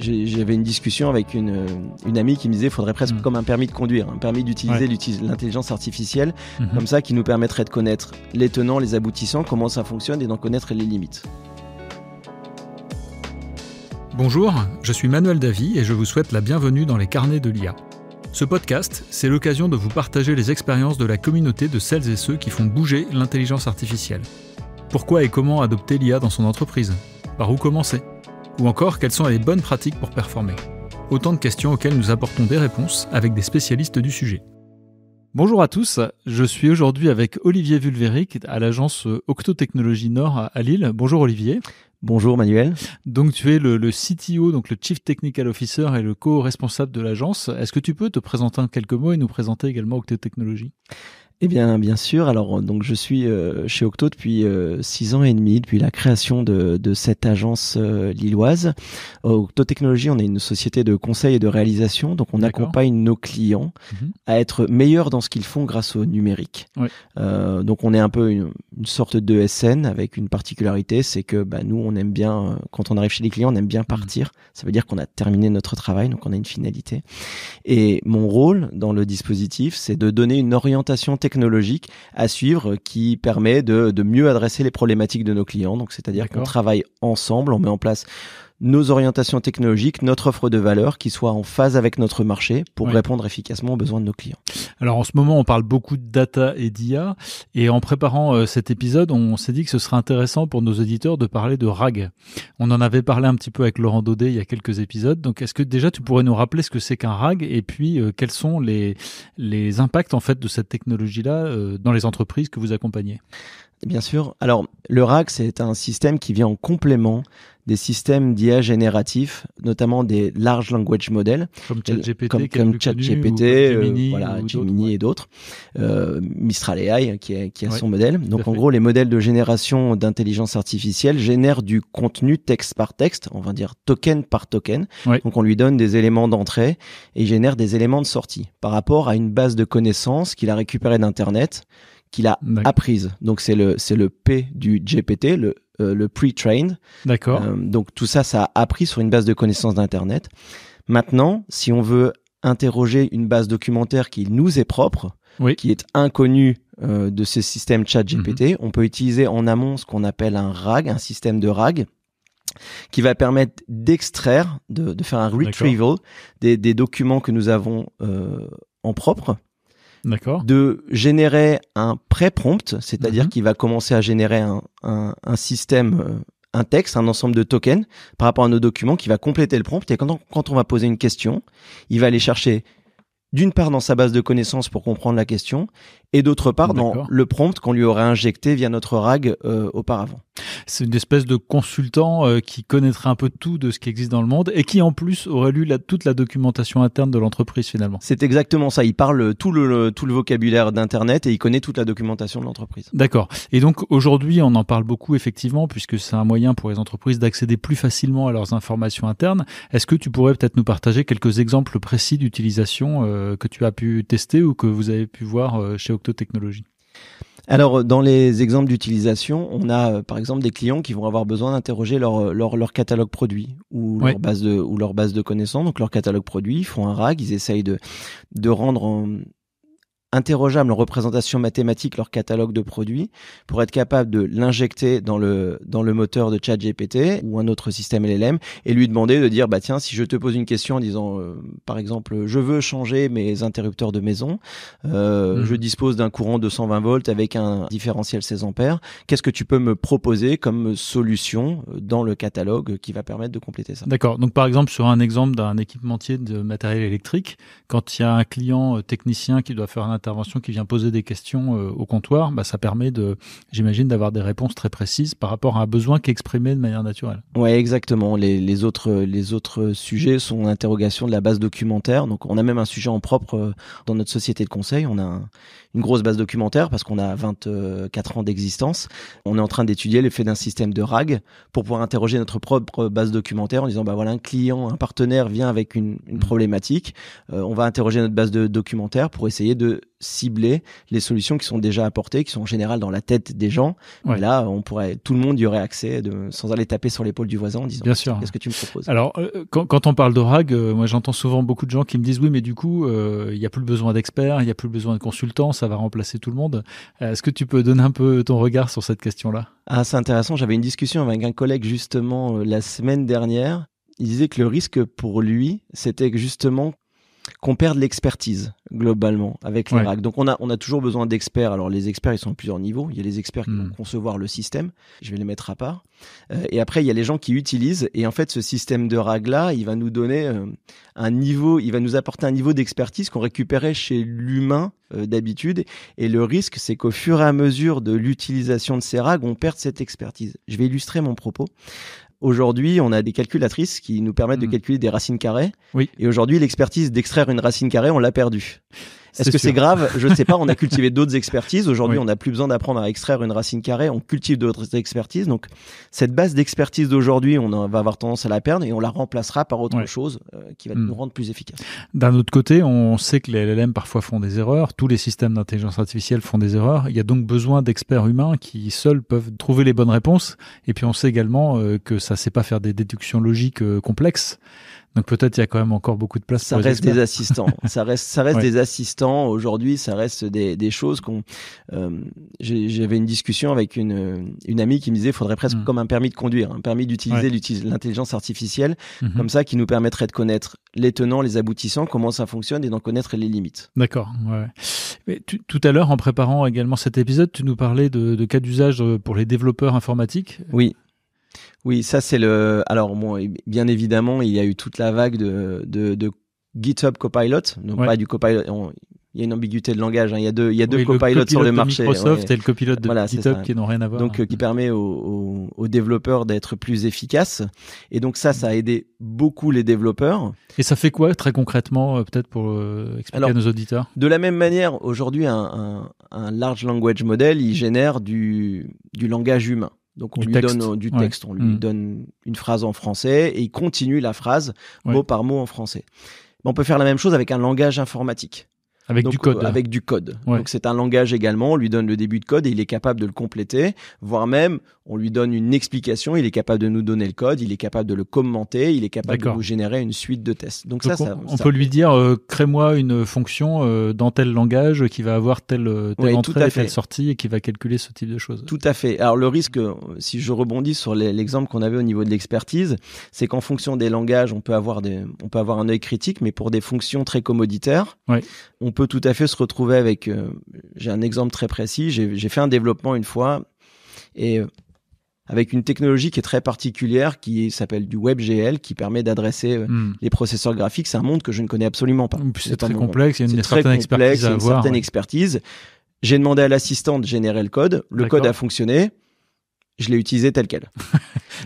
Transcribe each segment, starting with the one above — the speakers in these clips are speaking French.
j'avais une discussion avec une amie qui me disait qu'il faudrait presque comme un permis de conduire, un permis d'utiliser l'intelligence artificielle, comme ça, qui nous permettrait de connaître les tenants, les aboutissants, comment ça fonctionne et d'en connaître les limites. Bonjour, je suis Manuel Davy et je vous souhaite la bienvenue dans les carnets de l'IA. Ce podcast, c'est l'occasion de vous partager les expériences de la communauté de celles et ceux qui font bouger l'intelligence artificielle. Pourquoi et comment adopter l'IA dans son entreprise ? Par où commencer ? Ou encore, quelles sont les bonnes pratiques pour performer ? Autant de questions auxquelles nous apportons des réponses avec des spécialistes du sujet. Bonjour à tous, je suis aujourd'hui avec Olivier Vulveric à l'agence Octo Technologies Nord à Lille. Bonjour Olivier. Bonjour Manuel. Donc tu es le CTO, donc le Chief Technical Officer et le co-responsable de l'agence. Est-ce que tu peux te présenter en quelques mots et nous présenter également Octo Technologies ? Eh bien sûr. Alors, donc, je suis chez Octo depuis 6 ans et demi, depuis la création de cette agence lilloise. Octo Technologies, on est une société de conseil et de réalisation. Donc, on accompagne nos clients à être meilleurs dans ce qu'ils font grâce au numérique. Oui. Donc, on est un peu une sorte de SN avec une particularité, c'est que nous, on aime bien, quand on arrive chez les clients, on aime bien partir. Ça veut dire qu'on a terminé notre travail, donc on a une finalité. Et mon rôle dans le dispositif, c'est de donner une orientation technologique à suivre qui permet de mieux adresser les problématiques de nos clients. Donc, c'est-à-dire qu'on travaille ensemble, on met en place nos orientations technologiques, notre offre de valeur qui soit en phase avec notre marché pour répondre efficacement aux besoins de nos clients. Alors en ce moment, on parle beaucoup de data et d'IA et en préparant cet épisode, on s'est dit que ce serait intéressant pour nos auditeurs de parler de RAG. On en avait parlé un petit peu avec Laurent Daudet il y a quelques épisodes. Donc est-ce que déjà tu pourrais nous rappeler ce que c'est qu'un RAG et puis quels sont les impacts en fait de cette technologie-là dans les entreprises que vous accompagnez ? Bien sûr. Alors, le RAG, c'est un système qui vient en complément des systèmes d'IA génératifs, notamment des large language models, comme ChatGPT, comme ChatGPT, Gemini et d'autres. Mistral AI, qui a son modèle. Donc, en gros, les modèles de génération d'intelligence artificielle génèrent du contenu texte par texte, on va dire token par token. Oui. Donc, on lui donne des éléments d'entrée et il génère des éléments de sortie par rapport à une base de connaissances qu'il a récupérée d'Internet, qu'il a apprise. Donc, c'est le P du GPT, le pre-trained. D'accord. Donc, tout ça a appris sur une base de connaissances d'Internet. Maintenant, si on veut interroger une base documentaire qui nous est propre, qui est inconnue de ces systèmes ChatGPT, on peut utiliser en amont ce qu'on appelle un RAG, un système de RAG, qui va permettre d'extraire, de faire un retrieval des documents que nous avons en propre. D'accord. De générer un pré-prompt, c'est-à-dire qu'il va commencer à générer un système, un texte, un ensemble de tokens par rapport à nos documents qui va compléter le prompt. Et quand on va poser une question, il va aller chercher d'une part dans sa base de connaissances pour comprendre la question et d'autre part dans le prompt qu'on lui aurait injecté via notre RAG auparavant. C'est une espèce de consultant qui connaîtrait un peu tout de ce qui existe dans le monde et qui en plus aurait lu toute la documentation interne de l'entreprise finalement. C'est exactement ça, il parle tout le vocabulaire d'Internet et il connaît toute la documentation de l'entreprise. D'accord. Et donc aujourd'hui on en parle beaucoup effectivement puisque c'est un moyen pour les entreprises d'accéder plus facilement à leurs informations internes. Est-ce que tu pourrais peut-être nous partager quelques exemples précis d'utilisation que tu as pu tester ou que vous avez pu voir chez Octo Technologies ? Alors, dans les exemples d'utilisation, on a par exemple des clients qui vont avoir besoin d'interroger leur catalogue produit ou leur base de connaissances, donc leur catalogue produit. Ils font un RAG, ils essayent de rendre interrogeable en représentation mathématique leur catalogue de produits pour être capable de l'injecter dans le moteur de ChatGPT ou un autre système LLM et lui demander de dire tiens, si je te pose une question en disant par exemple je veux changer mes interrupteurs de maison, je dispose d'un courant de 120 volts avec un différentiel 16 ampères, qu'est-ce que tu peux me proposer comme solution dans le catalogue qui va permettre de compléter ça ? D'accord, donc par exemple sur un exemple d'un équipementier de matériel électrique, quand il y a un client technicien qui doit faire un intervention qui vient poser des questions au comptoir, ça permet j'imagine, d'avoir des réponses très précises par rapport à un besoin qui est exprimé de manière naturelle. Ouais, exactement. Les autres sujets sont l'interrogation de la base documentaire. Donc, on a même un sujet en propre dans notre société de conseil. On a une grosse base documentaire parce qu'on a 24 ans d'existence. On est en train d'étudier l'effet d'un système de RAG pour pouvoir interroger notre propre base documentaire en disant, voilà, un client, un partenaire vient avec une problématique. On va interroger notre base de documentaire pour essayer de cibler les solutions qui sont déjà apportées, qui sont en général dans la tête des gens. Ouais. Et là, tout le monde y aurait accès sans aller taper sur l'épaule du voisin en disant Bien sûr. qu'est-ce que tu me proposes. Alors, quand on parle de RAG, moi j'entends souvent beaucoup de gens qui me disent oui, mais du coup, il n'y a plus besoin d'experts, il n'y a plus besoin de consultants, ça va remplacer tout le monde. Est-ce que tu peux donner un peu ton regard sur cette question-là ? Ah, c'est intéressant. J'avais une discussion avec un collègue justement la semaine dernière. Il disait que le risque pour lui, c'était que justement qu'on perde l'expertise globalement avec les RAG. Donc on a toujours besoin d'experts. Alors les experts, ils sont à plusieurs niveaux. Il y a les experts qui vont concevoir le système. Je vais les mettre à part. Et après, il y a les gens qui utilisent. Et en fait, ce système de RAG là, il va nous donner un niveau, il va nous apporter un niveau d'expertise qu'on récupérait chez l'humain d'habitude. Et le risque, c'est qu'au fur et à mesure de l'utilisation de ces RAG, on perd cette expertise. Je vais illustrer mon propos. Aujourd'hui, on a des calculatrices qui nous permettent de calculer des racines carrées. Oui. Et aujourd'hui, l'expertise d'extraire une racine carrée, on l'a perdue. Est-ce que c'est grave ? Je ne sais pas. On a cultivé d'autres expertises. Aujourd'hui, on n'a plus besoin d'apprendre à extraire une racine carrée. On cultive d'autres expertises. Donc, cette base d'expertise d'aujourd'hui, on va avoir tendance à la perdre et on la remplacera par autre chose qui va nous rendre plus efficaces. D'un autre côté, on sait que les LLM parfois font des erreurs. Tous les systèmes d'intelligence artificielle font des erreurs. Il y a donc besoin d'experts humains qui seuls peuvent trouver les bonnes réponses. Et puis, on sait également que ça ne sait pas faire des déductions logiques complexes. Donc peut-être il y a quand même encore beaucoup de place. Ça reste des assistants. Ça reste des assistants. Aujourd'hui, ça reste des choses qu'on. J'avais une discussion avec une amie qui me disait, il faudrait presque comme un permis de conduire, un permis d'utiliser l'intelligence artificielle, comme ça, qui nous permettrait de connaître les tenants, les aboutissants, comment ça fonctionne et d'en connaître les limites. D'accord. Ouais. Mais tout à l'heure, en préparant également cet épisode, tu nous parlais de cas d'usage pour les développeurs informatiques. Oui, ça c'est le. Alors bon, bien évidemment, il y a eu toute la vague de GitHub Copilot, donc pas du Copilot. Il y a une ambiguïté de langage. Hein. Il y a deux copilots sur le marché. Microsoft et le copilote de GitHub qui n'ont rien à voir. Donc qui permet aux développeurs d'être plus efficaces. Et donc ça a aidé beaucoup les développeurs. Et ça fait quoi très concrètement, peut-être pour expliquer à nos auditeurs ? De la même manière, aujourd'hui, un large language model, il génère du langage humain. Donc on lui donne du texte, on lui donne une phrase en français et il continue la phrase mot par mot en français. Mais on peut faire la même chose avec un langage informatique. Avec du code. Avec du code. Donc c'est un langage également, on lui donne le début de code et il est capable de le compléter, voire même on lui donne une explication, il est capable de nous donner le code, il est capable de le commenter, il est capable de nous générer une suite de tests. Donc on peut lui dire crée-moi une fonction dans tel langage qui va avoir telle entrée et telle sortie et qui va calculer ce type de choses. Tout à fait. Alors le risque, si je rebondis sur l'exemple qu'on avait au niveau de l'expertise, c'est qu'en fonction des langages, on peut avoir un œil critique, mais pour des fonctions très commoditaires, on peut tout à fait se retrouver avec. J'ai un exemple très précis. J'ai fait un développement une fois et avec une technologie qui est très particulière, qui s'appelle du WebGL, qui permet d'adresser les processeurs graphiques. C'est un monde que je ne connais absolument pas. C'est très complexe. Il y a une certaine expertise à avoir. J'ai demandé à l'assistant de générer le code. Le code a fonctionné. Je l'ai utilisé tel quel.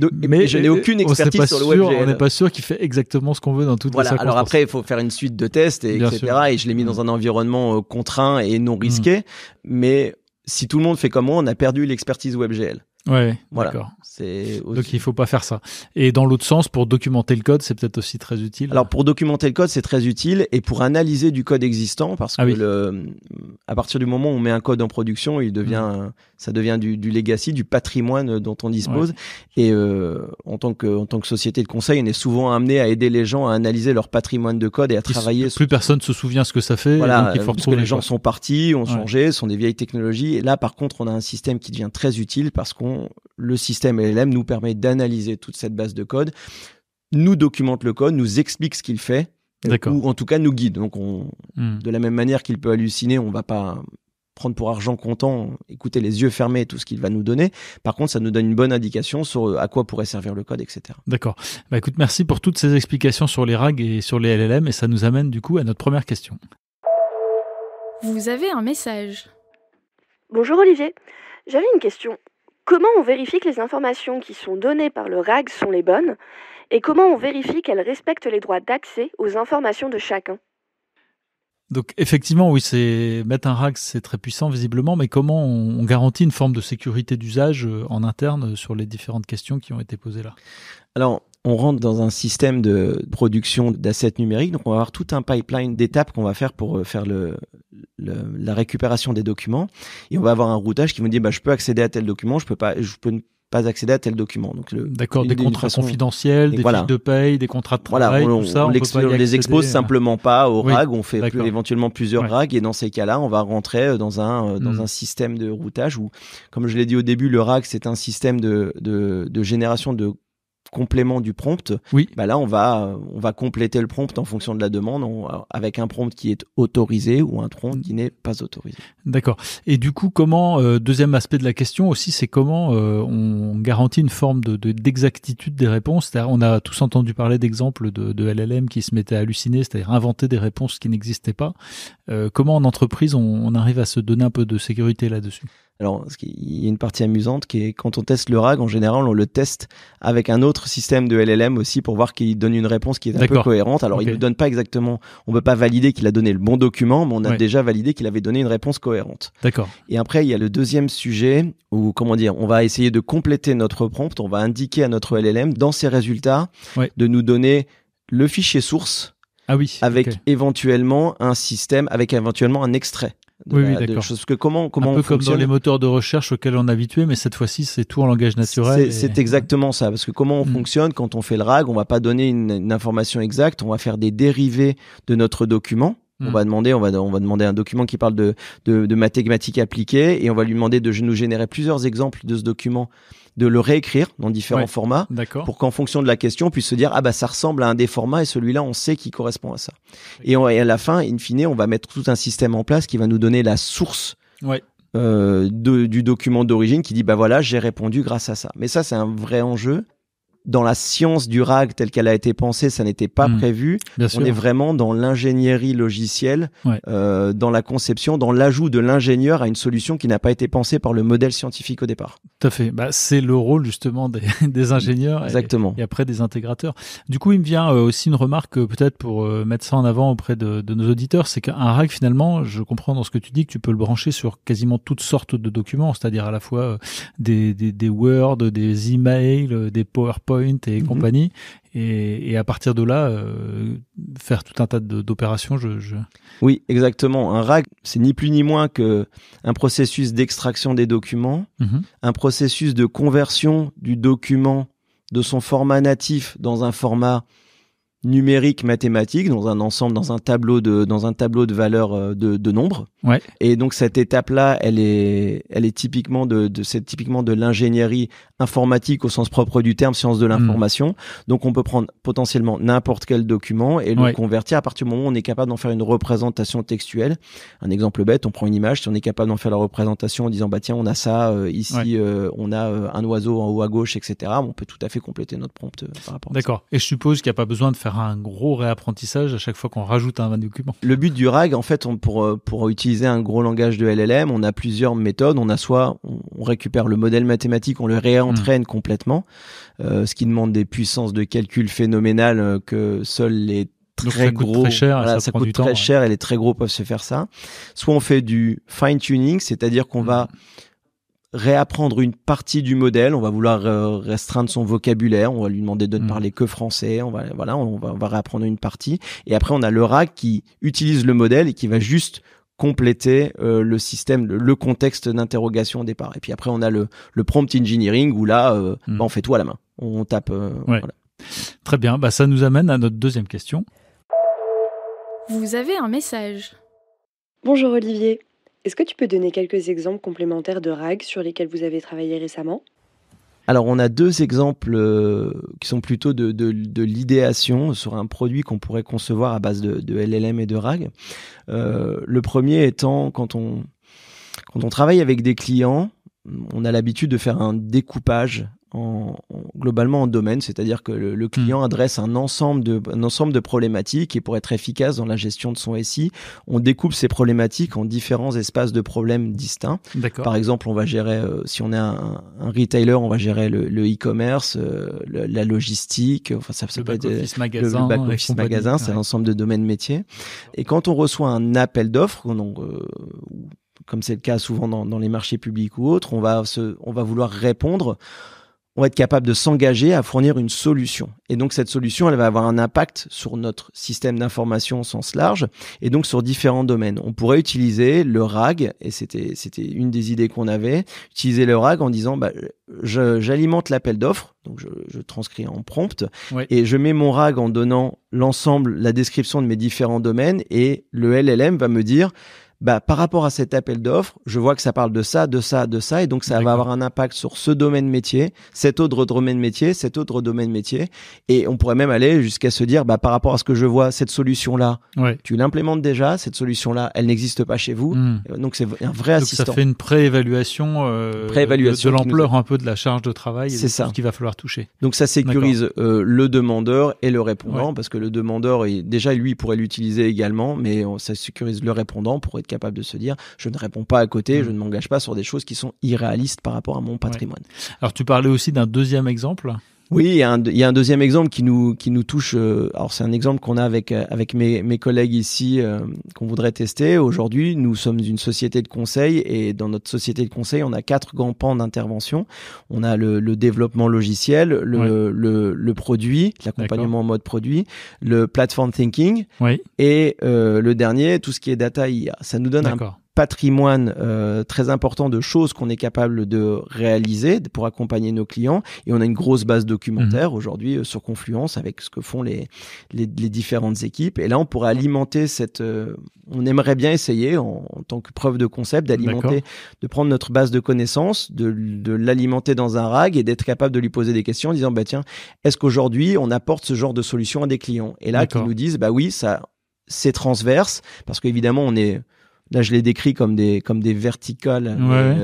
Donc, mais je n'ai aucune expertise sur le WebGL. On n'est pas sûr qu'il fait exactement ce qu'on veut dans toutes les circonstances. Alors après, il faut faire une suite de tests, etc. Et je l'ai mis dans un environnement contraint et non risqué. Mais si tout le monde fait comme moi, on a perdu l'expertise WebGL. Ouais, d'accord. Donc il faut pas faire ça. Et dans l'autre sens, pour documenter le code, c'est peut-être aussi très utile. Alors pour documenter le code, c'est très utile, et pour analyser du code existant, parce que à partir du moment où on met un code en production, ça devient du legacy, du patrimoine dont on dispose. Et en tant que société de conseil, on est souvent amené à aider les gens à analyser leur patrimoine de code et à travailler. Plus personne se souvient ce que ça fait. Voilà, donc il faut parce que les gens sont partis, ont changé, sont des vieilles technologies. Et là, par contre, on a un système qui devient très utile parce le système LLM nous permet d'analyser toute cette base de code, nous documente le code, nous explique ce qu'il fait, ou en tout cas nous guide. Donc, de la même manière qu'il peut halluciner, on ne va pas prendre pour argent comptant, écouter les yeux fermés tout ce qu'il va nous donner. Par contre, ça nous donne une bonne indication sur à quoi pourrait servir le code, etc. D'accord. Écoute, merci pour toutes ces explications sur les RAG et sur les LLM, et ça nous amène du coup à notre première question. Vous avez un message. Bonjour Olivier, j'avais une question. Comment on vérifie que les informations qui sont données par le RAG sont les bonnes, et comment on vérifie qu'elles respectent les droits d'accès aux informations de chacun ? Donc effectivement, oui, mettre un RAG, c'est très puissant visiblement, mais comment on garantit une forme de sécurité d'usage en interne sur les différentes questions qui ont été posées là ? Alors, on rentre dans un système de production d'assets numériques. Donc, on va avoir tout un pipeline d'étapes qu'on va faire pour faire la récupération des documents. Et on va avoir un routage qui nous dit, je peux accéder à tel document, je peux pas accéder à tel document. Donc, d'accord, des contrats confidentiels, des fiches de paye, des contrats de travail, tout ça. On les expose simplement pas au RAG. On fait éventuellement plusieurs RAG, et dans ces cas-là, on va rentrer dans un système de routage où, comme je l'ai dit au début, le RAG, c'est un système de génération de complément du prompt. Oui. Là, on va compléter le prompt en fonction de la demande, avec un prompt qui est autorisé ou un prompt qui n'est pas autorisé. D'accord. Et du coup, comment, deuxième aspect de la question aussi, c'est comment on garantit une forme d'exactitude des réponses. C'est-à-dire, on a tous entendu parler d'exemples de LLM qui se mettaient à halluciner, c'est-à-dire inventer des réponses qui n'existaient pas. Comment en entreprise on arrive à se donner un peu de sécurité là-dessus? Alors, il y a une partie amusante qui est quand on teste le RAG, en général, on le teste avec un autre système de LLM aussi pour voir qu'il donne une réponse qui est un peu cohérente. Alors, il ne nous donne pas exactement, on ne peut pas valider qu'il a donné le bon document, mais on a déjà validé qu'il avait donné une réponse cohérente. D'accord. Et après, il y a le deuxième sujet où, on va essayer de compléter notre prompt, on va indiquer à notre LLM dans ses résultats de nous donner le fichier source avec éventuellement un système, avec éventuellement un extrait. D'accord. Parce que comment un peu on comme fonctionne dans les moteurs de recherche auxquels on est habitué, mais cette fois-ci c'est tout en langage naturel. C'est exactement ça, parce que comment on fonctionne quand on fait le RAG, on va pas donner une information exacte, on va faire des dérivés de notre document. On va demander un document qui parle de mathématiques appliquées, et on va lui demander de nous générer plusieurs exemples de ce document, de le réécrire dans différents formats, pour qu'en fonction de la question, on puisse se dire ça ressemble à un des formats, et celui-là on sait qu'il correspond à ça. Et à la fin, in fine, on va mettre tout un système en place qui va nous donner la source du document d'origine, qui dit j'ai répondu grâce à ça. Mais ça, c'est un vrai enjeu. Dans la science du RAG telle qu'elle a été pensée, ça n'était pas prévu. On est vraiment dans l'ingénierie logicielle, dans la conception, dans l'ajout de l'ingénieur à une solution qui n'a pas été pensée par le modèle scientifique au départ. Tout à fait. C'est le rôle justement des ingénieurs. Exactement. Et après des intégrateurs. Du coup, il me vient aussi une remarque peut-être pour mettre ça en avant auprès de nos auditeurs, c'est qu'un RAG finalement, je comprends dans ce que tu dis que tu peux le brancher sur quasiment toutes sortes de documents, c'est-à-dire à la fois des Word, des emails, des PowerPoint et compagnie, et à partir de là faire tout un tas d'opérations. Oui, exactement. Un RAG, c'est ni plus ni moins que un processus d'extraction des documents, un processus de conversion du document de son format natif dans un format numérique mathématique, dans un ensemble, dans un tableau de valeurs de nombres. Et donc cette étape-là, elle est typiquement c'est typiquement de l'ingénierie informatique au sens propre du terme, science de l'information. Donc on peut prendre potentiellement n'importe quel document et le convertir à partir du moment où on est capable d'en faire une représentation textuelle. Un exemple bête, on prend une image, si on est capable d'en faire la représentation en disant tiens, on a ça ici, on a un oiseau en haut à gauche, etc. On peut tout à fait compléter notre prompt par rapport à ça. D'accord. Et je suppose qu'il n'y a pas besoin de faire un gros réapprentissage à chaque fois qu'on rajoute un document. Le but du RAG, en fait, pour utiliser un gros langage de LLM, on a plusieurs méthodes. On a soit on récupère le modèle mathématique, on le réentraîne complètement, ce qui demande des puissances de calcul phénoménales que seuls les très gros, coûte très cher, ça coûte très cher et les très gros peuvent se faire ça. Soit on fait du fine tuning, c'est-à-dire qu'on va réapprendre une partie du modèle, on va vouloir restreindre son vocabulaire, on va lui demander de ne parler que français, on va réapprendre une partie, et après on a le RAG qui utilise le modèle et qui va juste compléter le système, le contexte d'interrogation au départ. Et puis après on a le prompt engineering où là on fait tout à la main, on tape. Voilà. Très bien, ça nous amène à notre deuxième question. Vous avez un message. Bonjour Olivier. Est-ce que tu peux donner quelques exemples complémentaires de RAG sur lesquels vous avez travaillé récemment ? Alors, on a deux exemples qui sont plutôt de l'idéation sur un produit qu'on pourrait concevoir à base de LLM et de RAG. Le premier étant quand on travaille avec des clients, on a l'habitude de faire un découpage globalement en domaine, c'est-à-dire que le client adresse un ensemble de problématiques, et pour être efficace dans la gestion de son SI, on découpe ces problématiques en différents espaces de problèmes distincts. D'accord. Par exemple, on va gérer, si on est un retailer, on va gérer le e-commerce, la logistique, enfin ça peut être le back-office magasin, c'est l'ensemble de domaines métiers. Et quand on reçoit un appel d'offres, comme c'est le cas souvent dans les marchés publics ou autres, on va vouloir répondre on va être capable de s'engager à fournir une solution. Et donc, cette solution, elle va avoir un impact sur notre système d'information au sens large et donc sur différents domaines. On pourrait utiliser le RAG, et c'était une des idées qu'on avait, utiliser le RAG en disant, j'alimente l'appel d'offres, donc je transcris en prompt, et je mets mon RAG en donnant l'ensemble, la description de mes différents domaines, et le LLM va me dire, par rapport à cet appel d'offres, je vois que ça parle de ça, de ça, de ça, et donc ça va avoir un impact sur ce domaine métier, cet autre domaine métier, cet autre domaine métier, et on pourrait même aller jusqu'à se dire, par rapport à ce que je vois, cette solution-là, tu l'implémentes déjà, cette solution-là, elle n'existe pas chez vous, donc c'est un vrai assistant. Ça fait une préévaluation, de l'ampleur un peu de la charge de travail et de tout ce qu'il va falloir toucher. Donc ça sécurise le demandeur et le répondant, parce que le demandeur, déjà lui, il pourrait l'utiliser également, mais ça sécurise le répondant pour être capable de se dire je ne réponds pas à côté, je ne m'engage pas sur des choses qui sont irréalistes par rapport à mon patrimoine. Alors tu parlais aussi d'un deuxième exemple. Oui, il y a un deuxième exemple qui nous touche. Alors c'est un exemple qu'on a avec mes collègues ici qu'on voudrait tester. Aujourd'hui, nous sommes une société de conseil et dans notre société de conseil, on a 4 grands pans d'intervention. On a le développement logiciel, le produit, l'accompagnement en mode produit, le platform thinking et le dernier, tout ce qui est data IA. Ça nous donne un patrimoine très important de choses qu'on est capable de réaliser pour accompagner nos clients, et on a une grosse base documentaire aujourd'hui sur Confluence avec ce que font les différentes équipes, et là on pourrait alimenter on aimerait bien essayer en tant que preuve de concept d'alimenter, de prendre notre base de connaissances, de l'alimenter dans un RAG et d'être capable de lui poser des questions en disant tiens, est-ce qu'aujourd'hui on apporte ce genre de solution à des clients, et là qu'ils nous disent oui, ça c'est transverse, parce qu'évidemment là, je l'ai décrit comme des verticales.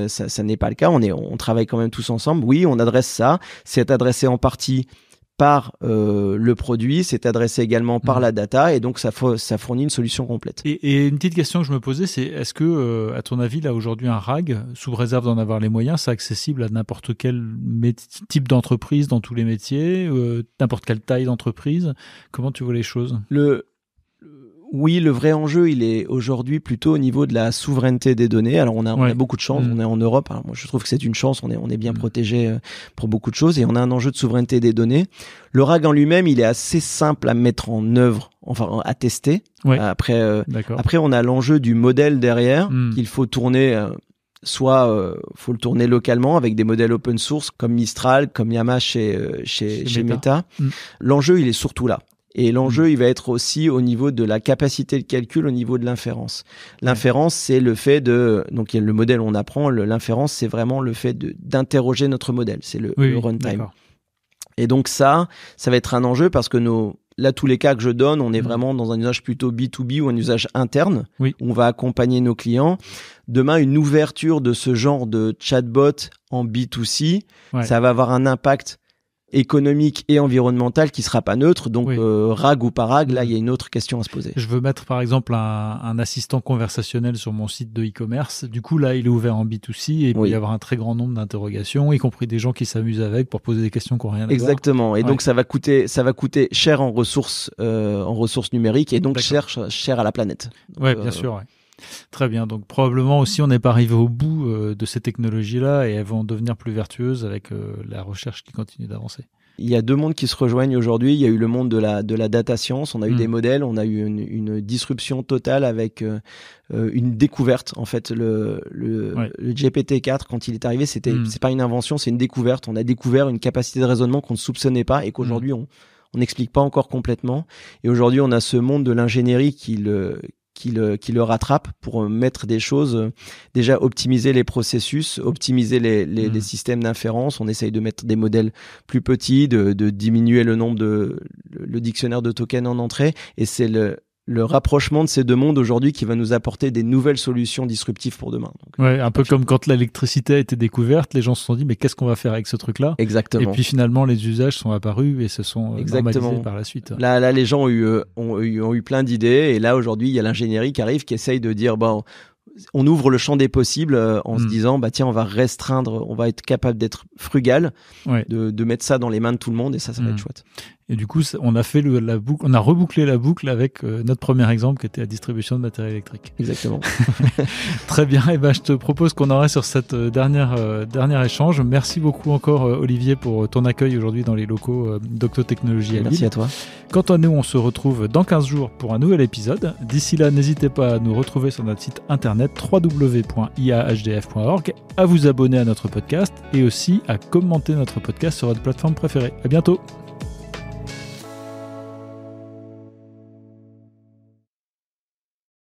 Ça n'est pas le cas. On travaille quand même tous ensemble. Oui, on adresse ça. C'est adressé en partie par le produit, c'est adressé également par la data, et donc ça fournit une solution complète. Et une petite question que je me posais, c'est est-ce que, à ton avis, là aujourd'hui, un RAG, sous réserve d'en avoir les moyens, c'est accessible à n'importe quel type d'entreprise dans tous les métiers, n'importe quelle taille d'entreprise? Comment tu vois les choses? Oui, le vrai enjeu, il est aujourd'hui plutôt au niveau de la souveraineté des données. Alors, on a beaucoup de chance. On est en Europe. Alors, moi, je trouve que c'est une chance. On est bien protégé pour beaucoup de choses, et on a un enjeu de souveraineté des données. Le RAG en lui-même, il est assez simple à mettre en œuvre, enfin, à tester. Après, on a l'enjeu du modèle derrière qu'il faut tourner. Soit faut le tourner localement avec des modèles open source comme Mistral, comme Llama chez Meta. L'enjeu, il est surtout là. Et l'enjeu, il va être aussi au niveau de la capacité de calcul, au niveau de l'inférence. L'inférence, c'est le fait donc il y a le modèle, on apprend. L'inférence, c'est vraiment le fait d'interroger notre modèle. C'est le runtime. Et donc ça va être un enjeu parce que là, tous les cas que je donne, on est vraiment dans un usage plutôt B2B ou un usage interne. Où on va accompagner nos clients. Demain, une ouverture de ce genre de chatbot en B2C, ça va avoir un impact économique et environnemental qui sera pas neutre, donc RAG ou pas RAG, là il y a une autre question à se poser. Je veux mettre par exemple un assistant conversationnel sur mon site de e-commerce, du coup là il est ouvert en B2C et il peut y avoir un très grand nombre d'interrogations, y compris des gens qui s'amusent avec pour poser des questions qui n'ont rien à voir. Exactement, et donc ça va coûter cher en ressources numériques, et donc cher à la planète. Donc, bien sûr. Très bien, donc probablement aussi on n'est pas arrivé au bout de ces technologies-là, et elles vont devenir plus vertueuses avec la recherche qui continue d'avancer. Il y a 2 mondes qui se rejoignent aujourd'hui. Il y a eu le monde de la data science, on a eu des modèles, on a eu une disruption totale avec une découverte. En fait, le GPT-4, quand il est arrivé, c'est pas une invention, c'est une découverte. On a découvert une capacité de raisonnement qu'on ne soupçonnait pas et qu'aujourd'hui on n'explique pas encore complètement. Et aujourd'hui, on a ce monde de l'ingénierie qui le rattrape pour mettre des choses, déjà optimiser les processus, optimiser les systèmes d'inférence. On essaye de mettre des modèles plus petits, de diminuer le nombre le dictionnaire de tokens en entrée, et c'est le rapprochement de ces 2 mondes aujourd'hui qui va nous apporter des nouvelles solutions disruptives pour demain. Donc, un peu comme quand l'électricité a été découverte, les gens se sont dit mais qu'est-ce qu'on va faire avec ce truc-là ? Exactement. Et puis finalement les usages sont apparus et se sont normalisés par la suite. Là les gens ont eu plein d'idées, et là aujourd'hui il y a l'ingénierie qui arrive, qui essaye de dire on ouvre le champ des possibles en se disant tiens, on va restreindre, on va être capable d'être frugal, de mettre ça dans les mains de tout le monde, et ça va être chouette. Et du coup, on a fait la boucle, on a rebouclé la boucle avec notre premier exemple qui était la distribution de matériel électrique. Exactement. Très bien. Et je te propose qu'on en reste sur cette dernier échange. Merci beaucoup encore, Olivier, pour ton accueil aujourd'hui dans les locaux d'Octo Technologies à Lille. Merci à toi. Quant à nous, on se retrouve dans 15 jours pour un nouvel épisode. D'ici là, n'hésitez pas à nous retrouver sur notre site internet www.iahdf.org, à vous abonner à notre podcast et aussi à commenter notre podcast sur votre plateforme préférée. À bientôt.